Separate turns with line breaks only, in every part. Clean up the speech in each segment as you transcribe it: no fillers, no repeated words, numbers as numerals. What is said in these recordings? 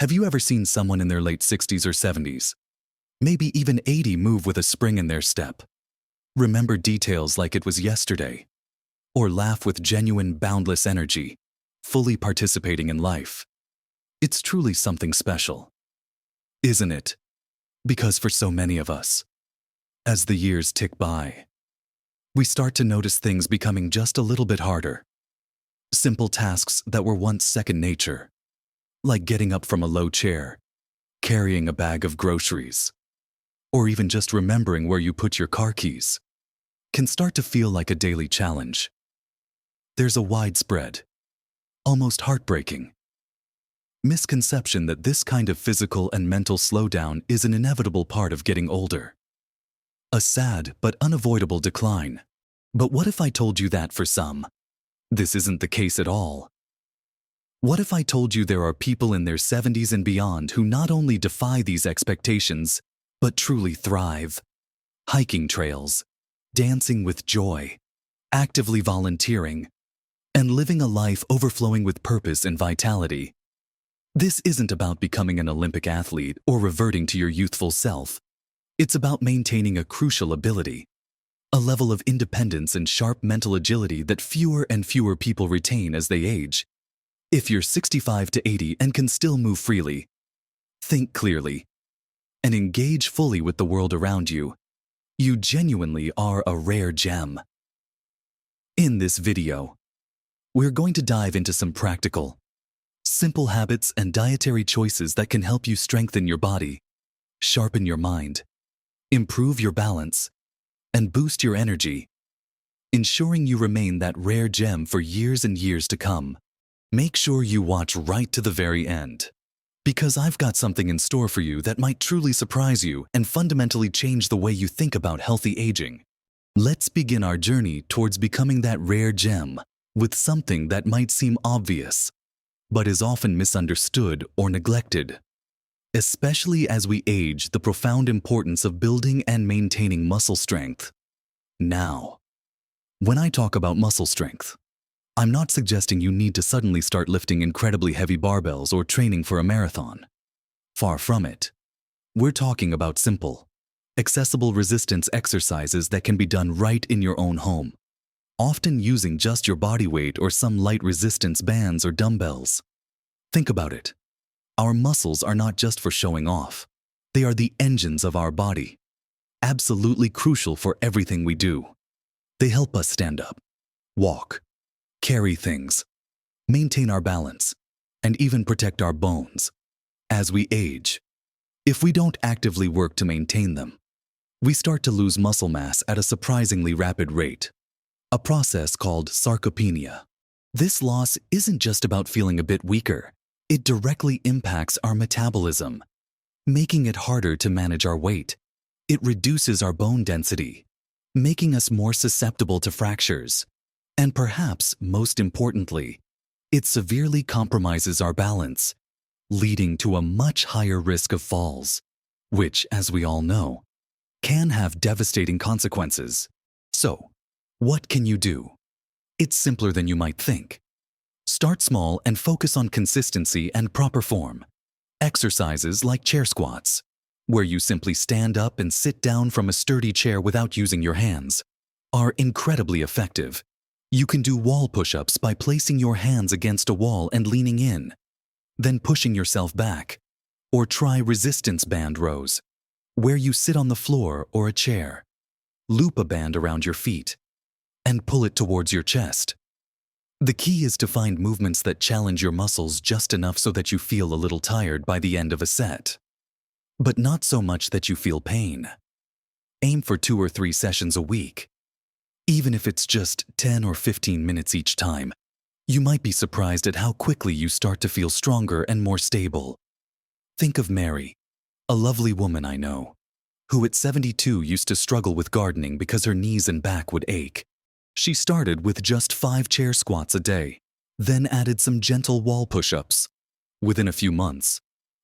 Have you ever seen someone in their late 60s or 70s, maybe even 80, move with a spring in their step, remember details like it was yesterday, or laugh with genuine, boundless energy, fully participating in life? It's truly something special, isn't it? Because for so many of us, as the years tick by, we start to notice things becoming just a little bit harder. Simple tasks that were once second nature, like getting up from a low chair, carrying a bag of groceries, or even just remembering where you put your car keys, can start to feel like a daily challenge. There's a widespread, almost heartbreaking, misconception that this kind of physical and mental slowdown is an inevitable part of getting older. A sad but unavoidable decline. But what if I told you that for some, this isn't the case at all? What if I told you there are people in their 70s and beyond who not only defy these expectations, but truly thrive? Hiking trails, dancing with joy, actively volunteering, and living a life overflowing with purpose and vitality. This isn't about becoming an Olympic athlete or reverting to your youthful self. It's about maintaining a crucial ability, a level of independence and sharp mental agility that fewer and fewer people retain as they age. If you're 65 to 80 and can still move freely, think clearly, and engage fully with the world around you, you genuinely are a rare gem. In this video, we're going to dive into some practical, simple habits and dietary choices that can help you strengthen your body, sharpen your mind, improve your balance, and boost your energy, ensuring you remain that rare gem for years and years to come. Make sure you watch right to the very end, because I've got something in store for you that might truly surprise you and fundamentally change the way you think about healthy aging. Let's begin our journey towards becoming that rare gem with something that might seem obvious, but is often misunderstood or neglected. Especially as we age, the profound importance of building and maintaining muscle strength. Now, when I talk about muscle strength, I'm not suggesting you need to suddenly start lifting incredibly heavy barbells or training for a marathon. Far from it. We're talking about simple, accessible resistance exercises that can be done right in your own home, often using just your body weight or some light resistance bands or dumbbells. Think about it. Our muscles are not just for showing off. They are the engines of our body, absolutely crucial for everything we do. They help us stand up, walk, carry things, maintain our balance, and even protect our bones. As we age, if we don't actively work to maintain them, we start to lose muscle mass at a surprisingly rapid rate, a process called sarcopenia. This loss isn't just about feeling a bit weaker. It directly impacts our metabolism, making it harder to manage our weight. It reduces our bone density, making us more susceptible to fractures. And perhaps most importantly, it severely compromises our balance, leading to a much higher risk of falls, which, as we all know, can have devastating consequences. So, what can you do? It's simpler than you might think. Start small and focus on consistency and proper form. Exercises like chair squats, where you simply stand up and sit down from a sturdy chair without using your hands, are incredibly effective. You can do wall push-ups by placing your hands against a wall and leaning in, then pushing yourself back. Or try resistance band rows, where you sit on the floor or a chair, loop a band around your feet, and pull it towards your chest. The key is to find movements that challenge your muscles just enough so that you feel a little tired by the end of a set, but not so much that you feel pain. Aim for 2 or 3 sessions a week. Even if it's just 10 or 15 minutes each time, you might be surprised at how quickly you start to feel stronger and more stable. Think of Mary, a lovely woman I know, who at 72 used to struggle with gardening because her knees and back would ache. She started with just 5 chair squats a day, then added some gentle wall push-ups. Within a few months,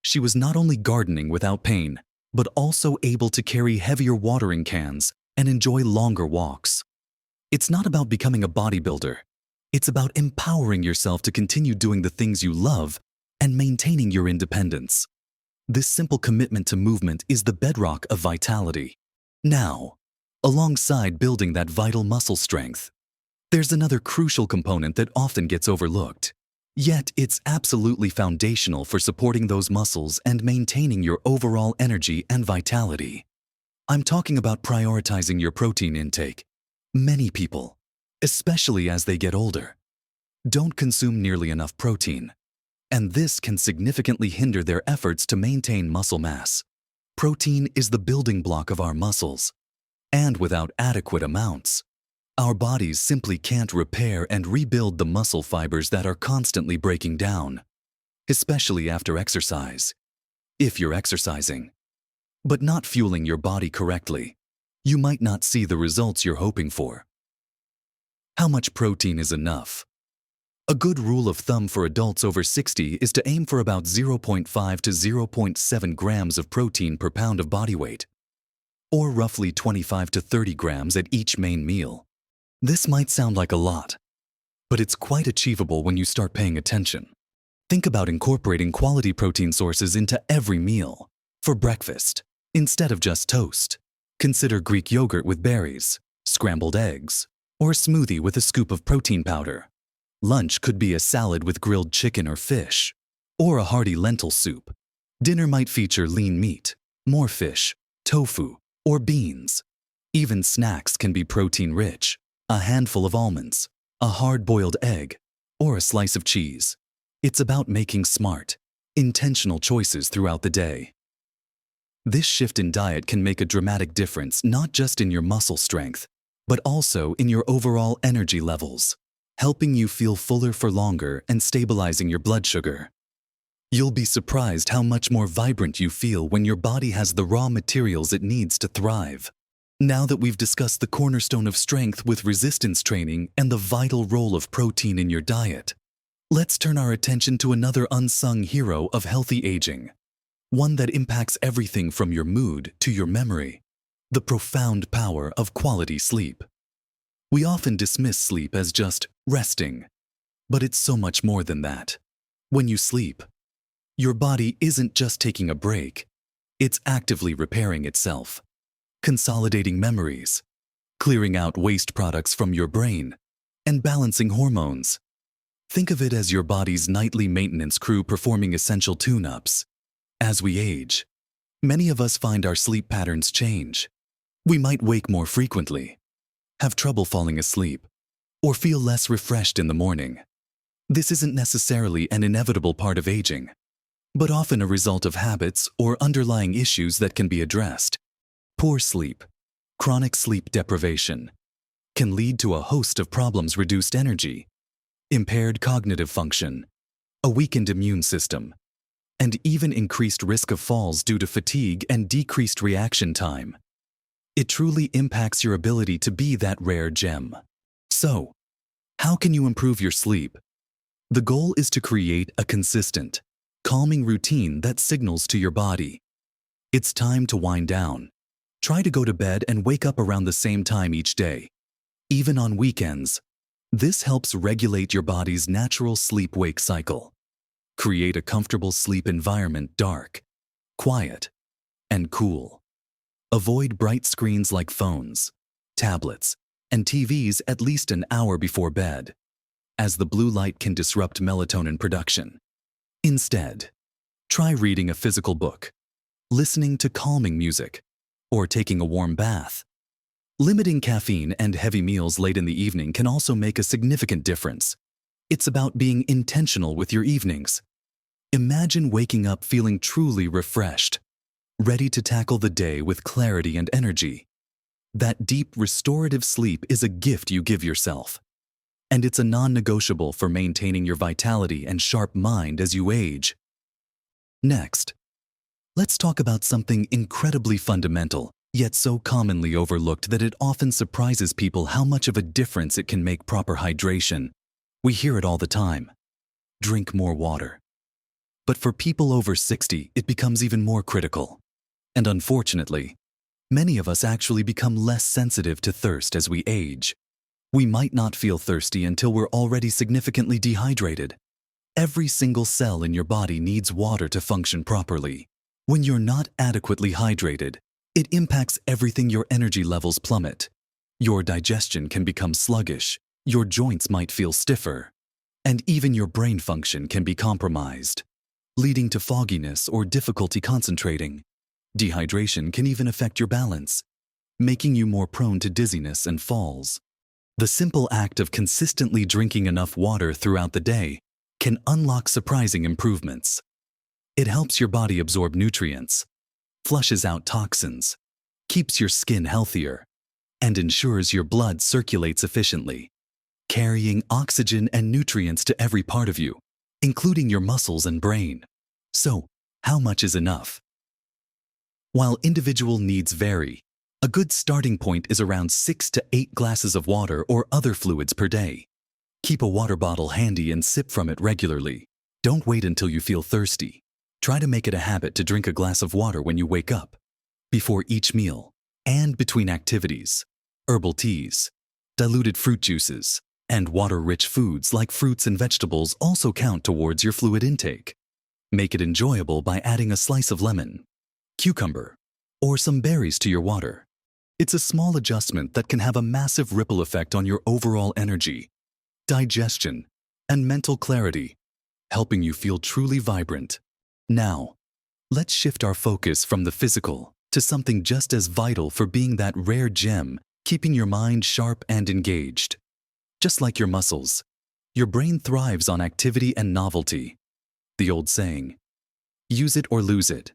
she was not only gardening without pain, but also able to carry heavier watering cans and enjoy longer walks. It's not about becoming a bodybuilder. It's about empowering yourself to continue doing the things you love and maintaining your independence. This simple commitment to movement is the bedrock of vitality. Now, alongside building that vital muscle strength, there's another crucial component that often gets overlooked. Yet it's absolutely foundational for supporting those muscles and maintaining your overall energy and vitality. I'm talking about prioritizing your protein intake. Many people, especially as they get older, don't consume nearly enough protein, and this can significantly hinder their efforts to maintain muscle mass. Protein is the building block of our muscles, and without adequate amounts, our bodies simply can't repair and rebuild the muscle fibers that are constantly breaking down, especially after exercise. If you're exercising, but not fueling your body correctly, you might not see the results you're hoping for. How much protein is enough? A good rule of thumb for adults over 60 is to aim for about 0.5 to 0.7 grams of protein per pound of body weight, or roughly 25 to 30 grams at each main meal. This might sound like a lot, but it's quite achievable when you start paying attention. Think about incorporating quality protein sources into every meal. For breakfast, instead of just toast, consider Greek yogurt with berries, scrambled eggs, or a smoothie with a scoop of protein powder. Lunch could be a salad with grilled chicken or fish, or a hearty lentil soup. Dinner might feature lean meat, more fish, tofu, or beans. Even snacks can be protein-rich. A handful of almonds, a hard-boiled egg, or a slice of cheese. It's about making smart, intentional choices throughout the day. This shift in diet can make a dramatic difference not just in your muscle strength, but also in your overall energy levels, helping you feel fuller for longer and stabilizing your blood sugar. You'll be surprised how much more vibrant you feel when your body has the raw materials it needs to thrive. Now that we've discussed the cornerstone of strength with resistance training and the vital role of protein in your diet, let's turn our attention to another unsung hero of healthy aging, one that impacts everything from your mood to your memory: the profound power of quality sleep. We often dismiss sleep as just resting, but it's so much more than that. When you sleep, your body isn't just taking a break, it's actively repairing itself, consolidating memories, clearing out waste products from your brain, and balancing hormones. Think of it as your body's nightly maintenance crew performing essential tune-ups. As we age, many of us find our sleep patterns change. We might wake more frequently, have trouble falling asleep, or feel less refreshed in the morning. This isn't necessarily an inevitable part of aging, but often a result of habits or underlying issues that can be addressed. Poor sleep, chronic sleep deprivation, can lead to a host of problems: reduced energy, impaired cognitive function, a weakened immune system, and even increased risk of falls due to fatigue and decreased reaction time. It truly impacts your ability to be that rare gem. So, how can you improve your sleep? The goal is to create a consistent, calming routine that signals to your body: it's time to wind down. Try to go to bed and wake up around the same time each day, even on weekends. This helps regulate your body's natural sleep-wake cycle. Create a comfortable sleep environment: dark, quiet, and cool. Avoid bright screens like phones, tablets, and TVs at least an hour before bed, as the blue light can disrupt melatonin production. Instead, try reading a physical book, listening to calming music, or taking a warm bath. Limiting caffeine and heavy meals late in the evening can also make a significant difference. It's about being intentional with your evenings. Imagine waking up feeling truly refreshed, ready to tackle the day with clarity and energy. That deep, restorative sleep is a gift you give yourself, and it's a non-negotiable for maintaining your vitality and sharp mind as you age. Next, let's talk about something incredibly fundamental, yet so commonly overlooked that it often surprises people how much of a difference it can make: proper hydration. We hear it all the time: drink more water. But for people over 60, it becomes even more critical. And unfortunately, many of us actually become less sensitive to thirst as we age. We might not feel thirsty until we're already significantly dehydrated. Every single cell in your body needs water to function properly. When you're not adequately hydrated, it impacts everything. Your energy levels plummet. Your digestion can become sluggish, your joints might feel stiffer, and even your brain function can be compromised, leading to fogginess or difficulty concentrating. Dehydration can even affect your balance, making you more prone to dizziness and falls. The simple act of consistently drinking enough water throughout the day can unlock surprising improvements. It helps your body absorb nutrients, flushes out toxins, keeps your skin healthier, and ensures your blood circulates efficiently, carrying oxygen and nutrients to every part of you, including your muscles and brain. So, how much is enough? While individual needs vary, a good starting point is around 6 to 8 glasses of water or other fluids per day. Keep a water bottle handy and sip from it regularly. Don't wait until you feel thirsty. Try to make it a habit to drink a glass of water when you wake up, before each meal, and between activities. Herbal teas, diluted fruit juices, and water-rich foods like fruits and vegetables also count towards your fluid intake. Make it enjoyable by adding a slice of lemon, cucumber, or some berries to your water. It's a small adjustment that can have a massive ripple effect on your overall energy, digestion, and mental clarity, helping you feel truly vibrant. Now, let's shift our focus from the physical to something just as vital for being that rare gem, keeping your mind sharp and engaged. Just like your muscles, your brain thrives on activity and novelty. The old saying, use it or lose it,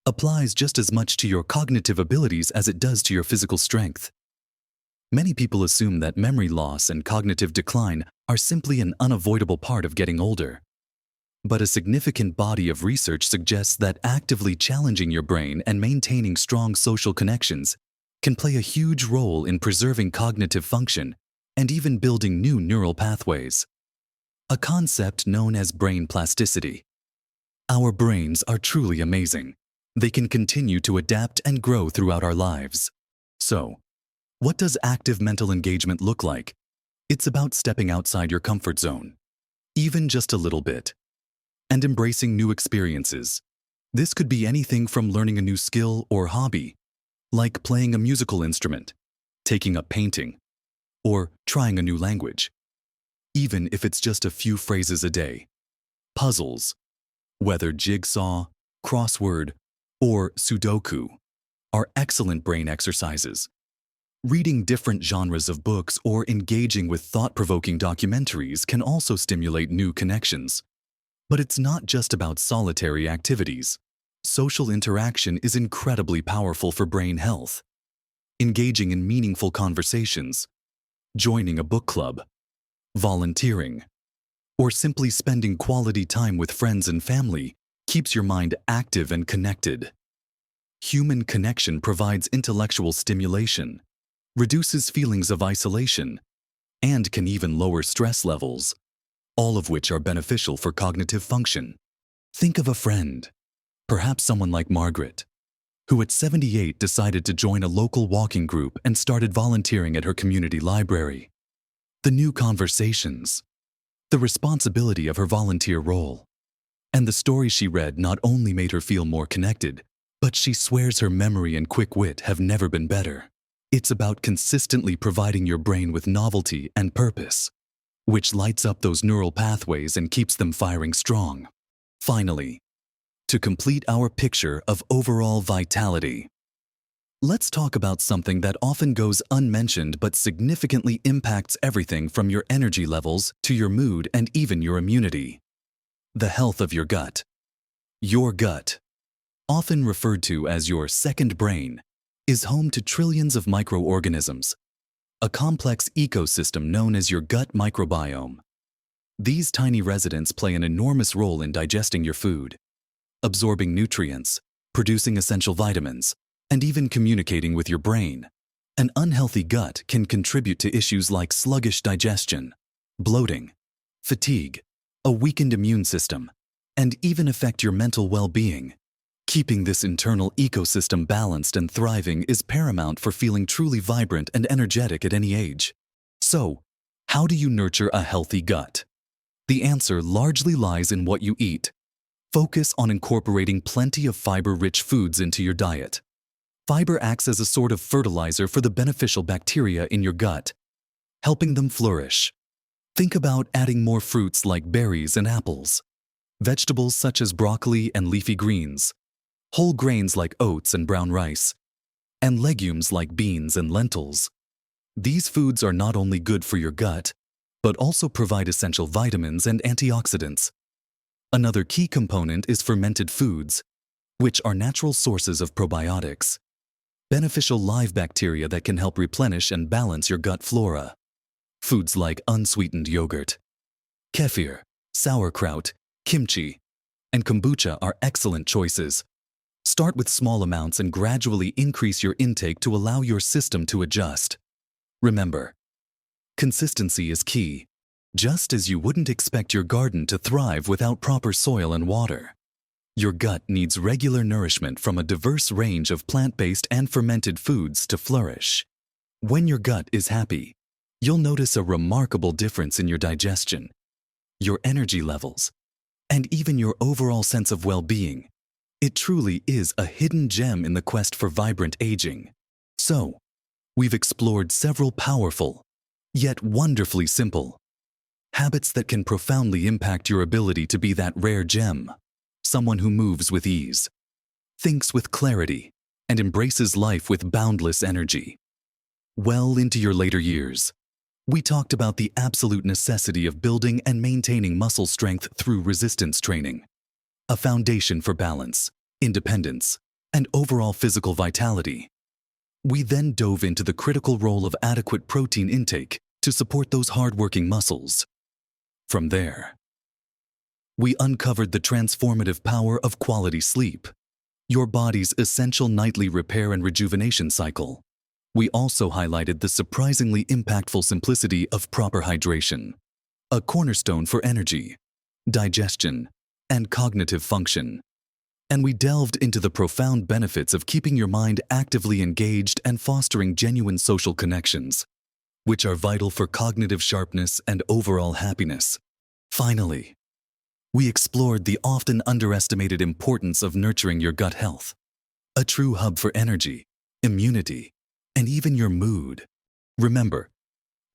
applies just as much to your cognitive abilities as it does to your physical strength. Many people assume that memory loss and cognitive decline are simply an unavoidable part of getting older. But a significant body of research suggests that actively challenging your brain and maintaining strong social connections can play a huge role in preserving cognitive function and even building new neural pathways. A concept known as brain plasticity. Our brains are truly amazing. They can continue to adapt and grow throughout our lives. So, what does active mental engagement look like? It's about stepping outside your comfort zone, even just a little bit, and embracing new experiences. This could be anything from learning a new skill or hobby, like playing a musical instrument, taking up painting, or trying a new language. Even if it's just a few phrases a day. Puzzles, whether jigsaw, crossword, or Sudoku, are excellent brain exercises. Reading different genres of books or engaging with thought-provoking documentaries can also stimulate new connections. But it's not just about solitary activities. Social interaction is incredibly powerful for brain health. Engaging in meaningful conversations, joining a book club, volunteering, or simply spending quality time with friends and family keeps your mind active and connected. Human connection provides intellectual stimulation, reduces feelings of isolation, and can even lower stress levels, all of which are beneficial for cognitive function. Think of a friend, perhaps someone like Margaret, who at 78 decided to join a local walking group and started volunteering at her community library. The new conversations, the responsibility of her volunteer role, and the stories she read not only made her feel more connected, but she swears her memory and quick wit have never been better. It's about consistently providing your brain with novelty and purpose, which lights up those neural pathways and keeps them firing strong. Finally, to complete our picture of overall vitality, let's talk about something that often goes unmentioned but significantly impacts everything from your energy levels to your mood and even your immunity. The health of your gut. Your gut, often referred to as your second brain, is home to trillions of microorganisms, a complex ecosystem known as your gut microbiome. These tiny residents play an enormous role in digesting your food, absorbing nutrients, producing essential vitamins, and even communicating with your brain. An unhealthy gut can contribute to issues like sluggish digestion, bloating, fatigue, a weakened immune system, and even affect your mental well-being. Keeping this internal ecosystem balanced and thriving is paramount for feeling truly vibrant and energetic at any age. So, how do you nurture a healthy gut? The answer largely lies in what you eat. Focus on incorporating plenty of fiber-rich foods into your diet. Fiber acts as a sort of fertilizer for the beneficial bacteria in your gut, helping them flourish. Think about adding more fruits like berries and apples, vegetables such as broccoli and leafy greens, whole grains like oats and brown rice, and legumes like beans and lentils. These foods are not only good for your gut, but also provide essential vitamins and antioxidants. Another key component is fermented foods, which are natural sources of probiotics, beneficial live bacteria that can help replenish and balance your gut flora. Foods like unsweetened yogurt, kefir, sauerkraut, kimchi, and kombucha are excellent choices. Start with small amounts and gradually increase your intake to allow your system to adjust. Remember, consistency is key, just as you wouldn't expect your garden to thrive without proper soil and water. Your gut needs regular nourishment from a diverse range of plant-based and fermented foods to flourish. When your gut is happy, you'll notice a remarkable difference in your digestion, your energy levels, and even your overall sense of well-being. It truly is a hidden gem in the quest for vibrant aging. So, we've explored several powerful, yet wonderfully simple, habits that can profoundly impact your ability to be that rare gem, someone who moves with ease, thinks with clarity, and embraces life with boundless energy. Well into your later years, we talked about the absolute necessity of building and maintaining muscle strength through resistance training, a foundation for balance, independence, and overall physical vitality. We then dove into the critical role of adequate protein intake to support those hard-working muscles. From there, we uncovered the transformative power of quality sleep, your body's essential nightly repair and rejuvenation cycle. We also highlighted the surprisingly impactful simplicity of proper hydration, a cornerstone for energy, digestion, and cognitive function. And we delved into the profound benefits of keeping your mind actively engaged and fostering genuine social connections, which are vital for cognitive sharpness and overall happiness. Finally, we explored the often underestimated importance of nurturing your gut health, a true hub for energy, immunity, and even your mood. Remember,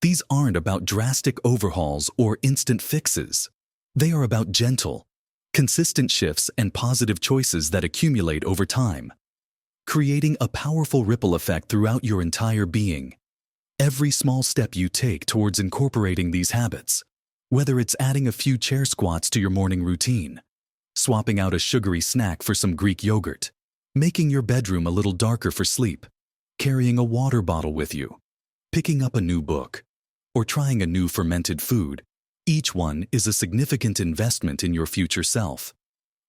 these aren't about drastic overhauls or instant fixes. They are about gentle, consistent shifts and positive choices that accumulate over time, creating a powerful ripple effect throughout your entire being. Every small step you take towards incorporating these habits, whether it's adding a few chair squats to your morning routine, swapping out a sugary snack for some Greek yogurt, making your bedroom a little darker for sleep, carrying a water bottle with you, picking up a new book, or trying a new fermented food, each one is a significant investment in your future self,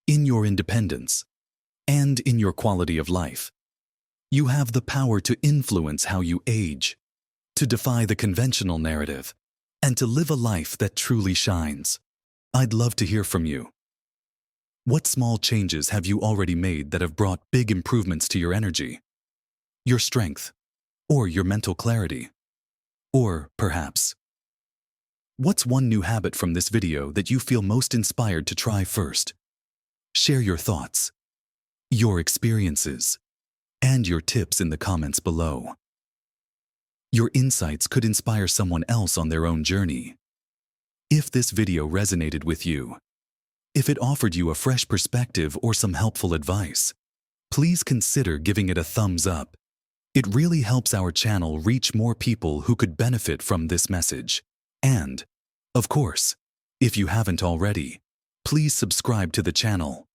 in your independence, and in your quality of life. You have the power to influence how you age, to defy the conventional narrative, and to live a life that truly shines. I'd love to hear from you. What small changes have you already made that have brought big improvements to your energy, your strength, or your mental clarity? Or perhaps, what's one new habit from this video that you feel most inspired to try first? Share your thoughts, your experiences, and your tips in the comments below. Your insights could inspire someone else on their own journey. If this video resonated with you, if it offered you a fresh perspective or some helpful advice, please consider giving it a thumbs up. It really helps our channel reach more people who could benefit from this message. And, of course, if you haven't already, please subscribe to the channel.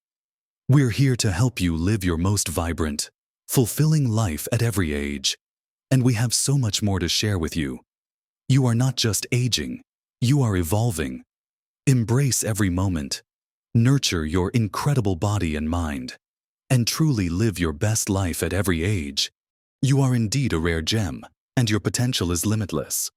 We're here to help you live your most vibrant, fulfilling life at every age. And we have so much more to share with you. You are not just aging, you are evolving. Embrace every moment, nurture your incredible body and mind, and truly live your best life at every age. You are indeed a rare gem, and your potential is limitless.